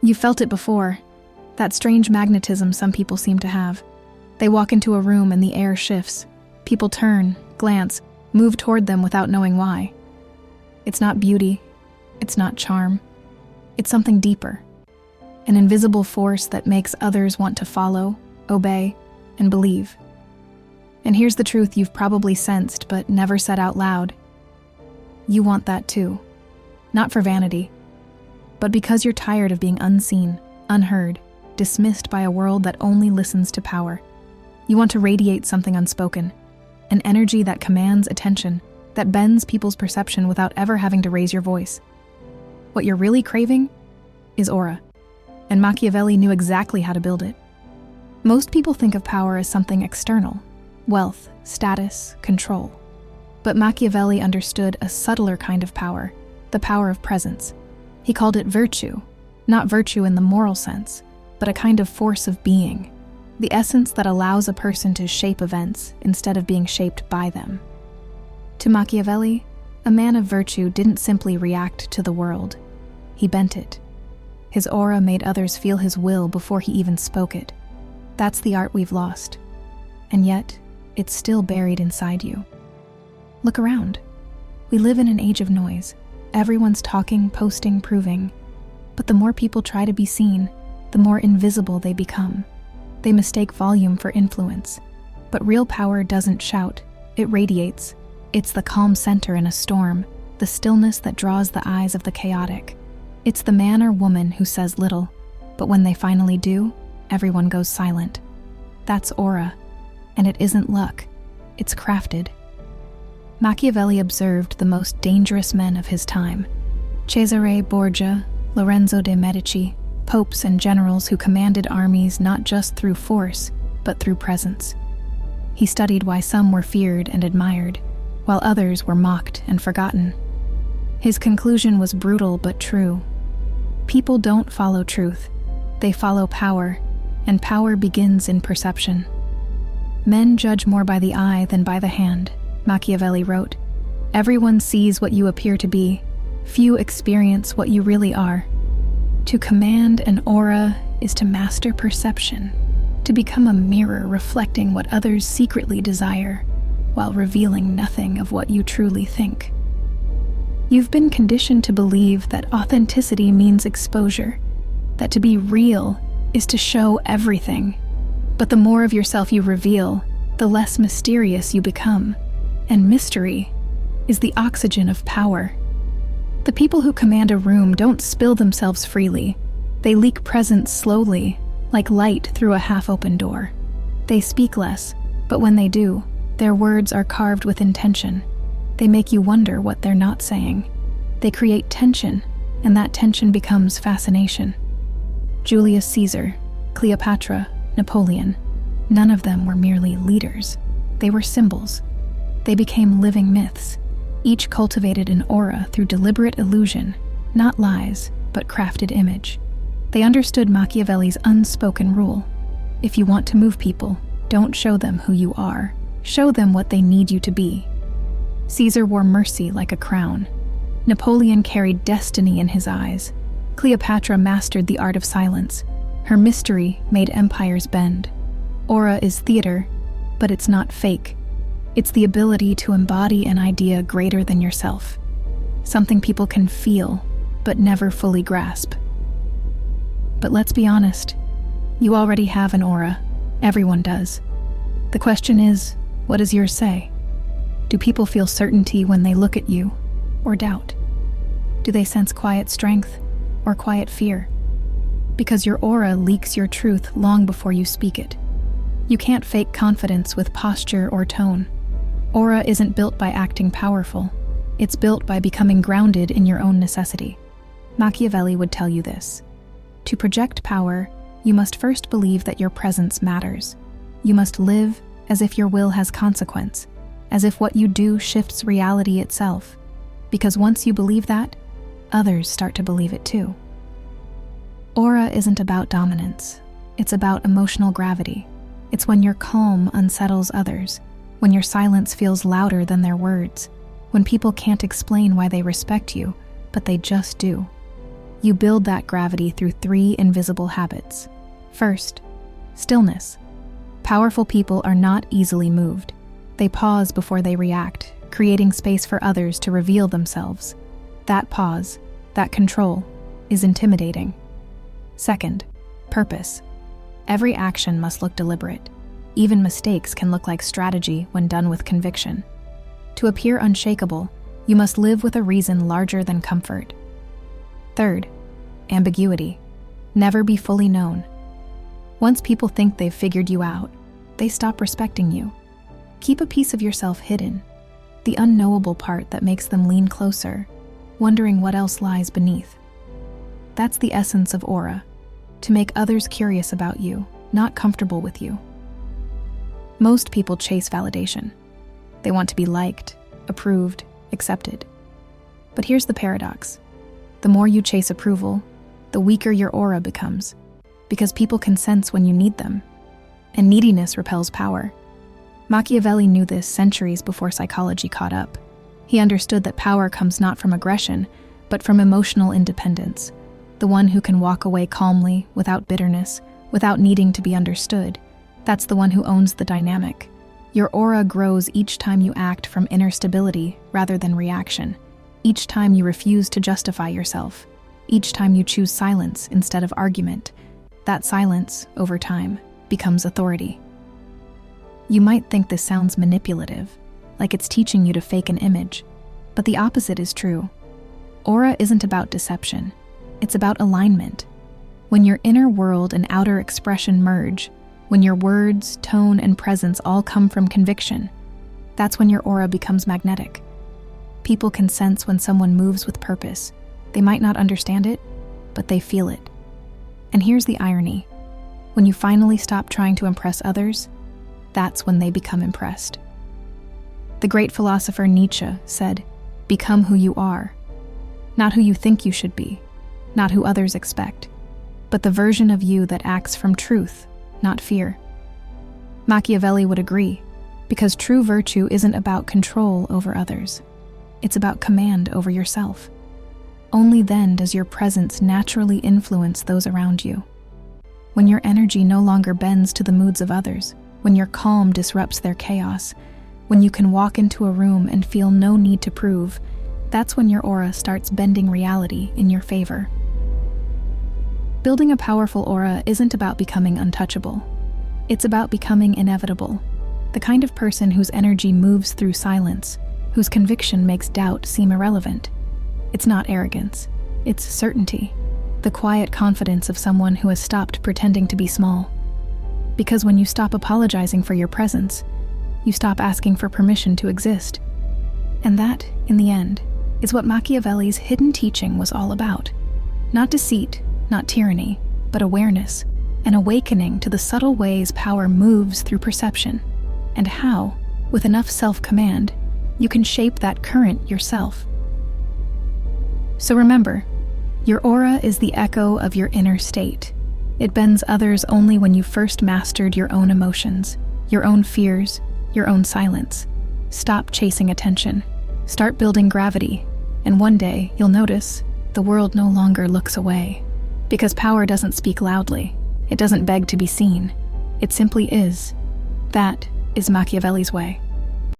You felt it before, that strange magnetism some people seem to have. They walk into a room and the air shifts. People turn, glance, move toward them without knowing why. It's not beauty, it's not charm. It's something deeper, an invisible force that makes others want to follow, obey, and believe. And here's the truth you've probably sensed but never said out loud. You want that too. Not for vanity, but because you're tired of being unseen, unheard, dismissed by a world that only listens to power. You want to radiate something unspoken, an energy that commands attention, that bends people's perception without ever having to raise your voice. What you're really craving is aura, and Machiavelli knew exactly how to build it. Most people think of power as something external, wealth, status, control. But Machiavelli understood a subtler kind of power, the power of presence. He called it virtue, not virtue in the moral sense, but a kind of force of being, the essence that allows a person to shape events instead of being shaped by them. To Machiavelli, a man of virtue didn't simply react to the world. He bent it. His aura made others feel his will before he even spoke it. That's the art we've lost. And yet, it's still buried inside you. Look around. We live in an age of noise. Everyone's talking, posting, proving. But the more people try to be seen, the more invisible they become. They mistake volume for influence. But real power doesn't shout, it radiates. It's the calm center in a storm, the stillness that draws the eyes of the chaotic. It's the man or woman who says little, but when they finally do, everyone goes silent. That's aura, and it isn't luck, it's crafted. Machiavelli observed the most dangerous men of his time: Cesare Borgia, Lorenzo de' Medici, popes and generals who commanded armies not just through force, but through presence. He studied why some were feared and admired, while others were mocked and forgotten. His conclusion was brutal but true. People don't follow truth, they follow power, and power begins in perception. Men judge more by the eye than by the hand, Machiavelli wrote. Everyone sees what you appear to be, few experience what you really are. To command an aura is to master perception, to become a mirror reflecting what others secretly desire, while revealing nothing of what you truly think. You've been conditioned to believe that authenticity means exposure, that to be real is to show everything. But the more of yourself you reveal, the less mysterious you become. And mystery is the oxygen of power. The people who command a room don't spill themselves freely. They leak presence slowly, like light through a half-open door. They speak less, but when they do, their words are carved with intention. They make you wonder what they're not saying. They create tension, and that tension becomes fascination. Julius Caesar, Cleopatra, Napoleon, none of them were merely leaders. They were symbols. They became living myths. Each cultivated an aura through deliberate illusion, not lies, but crafted image. They understood Machiavelli's unspoken rule. If you want to move people, don't show them who you are. Show them what they need you to be. Caesar wore mercy like a crown. Napoleon carried destiny in his eyes. Cleopatra mastered the art of silence. Her mystery made empires bend. Aura is theater, but it's not fake. It's the ability to embody an idea greater than yourself. Something people can feel, but never fully grasp. But let's be honest, you already have an aura. Everyone does. The question is, what does yours say? Do people feel certainty when they look at you, or doubt? Do they sense quiet strength, or quiet fear? Because your aura leaks your truth long before you speak it. You can't fake confidence with posture or tone. Aura isn't built by acting powerful. It's built by becoming grounded in your own necessity. Machiavelli would tell you this. To project power, you must first believe that your presence matters. You must live as if your will has consequence, as if what you do shifts reality itself. Because once you believe that, others start to believe it too. Aura isn't about dominance. It's about emotional gravity. It's when your calm unsettles others, when your silence feels louder than their words, when people can't explain why they respect you, but they just do. You build that gravity through 3 invisible habits. First, stillness. Powerful people are not easily moved. They pause before they react, creating space for others to reveal themselves. That pause, that control, is intimidating. Second, purpose. Every action must look deliberate. Even mistakes can look like strategy when done with conviction. To appear unshakable, you must live with a reason larger than comfort. Third, ambiguity. Never be fully known. Once people think they've figured you out, they stop respecting you. Keep a piece of yourself hidden, the unknowable part that makes them lean closer, wondering what else lies beneath. That's the essence of aura, to make others curious about you, not comfortable with you. Most people chase validation. They want to be liked, approved, accepted. But here's the paradox. The more you chase approval, the weaker your aura becomes, because people can sense when you need them, and neediness repels power. Machiavelli knew this centuries before psychology caught up. He understood that power comes not from aggression, but from emotional independence, the one who can walk away calmly, without bitterness, without needing to be understood. That's the one who owns the dynamic. Your aura grows each time you act from inner stability rather than reaction, each time you refuse to justify yourself, each time you choose silence instead of argument. That silence, over time, becomes authority. You might think this sounds manipulative, like it's teaching you to fake an image, but the opposite is true. Aura isn't about deception, it's about alignment. When your inner world and outer expression merge, when your words, tone, and presence all come from conviction, that's when your aura becomes magnetic. People can sense when someone moves with purpose. They might not understand it, but they feel it. And here's the irony. When you finally stop trying to impress others, that's when they become impressed. The great philosopher Nietzsche said, "Become who you are. Not who you think you should be, not who others expect, but the version of you that acts from truth, not fear." Machiavelli would agree, because true virtue isn't about control over others. It's about command over yourself. Only then does your presence naturally influence those around you. When your energy no longer bends to the moods of others, when your calm disrupts their chaos, when you can walk into a room and feel no need to prove, that's when your aura starts bending reality in your favor. Building a powerful aura isn't about becoming untouchable. It's about becoming inevitable, the kind of person whose energy moves through silence, whose conviction makes doubt seem irrelevant. It's not arrogance, it's certainty, the quiet confidence of someone who has stopped pretending to be small. Because when you stop apologizing for your presence, you stop asking for permission to exist. And that, in the end, is what Machiavelli's hidden teaching was all about. Not deceit, not tyranny, but awareness, an awakening to the subtle ways power moves through perception, and how, with enough self-command, you can shape that current yourself. So remember, your aura is the echo of your inner state. It bends others only when you first mastered your own emotions, your own fears, your own silence. Stop chasing attention. Start building gravity, and one day you'll notice the world no longer looks away. Because power doesn't speak loudly. It doesn't beg to be seen. It simply is. That is Machiavelli's way.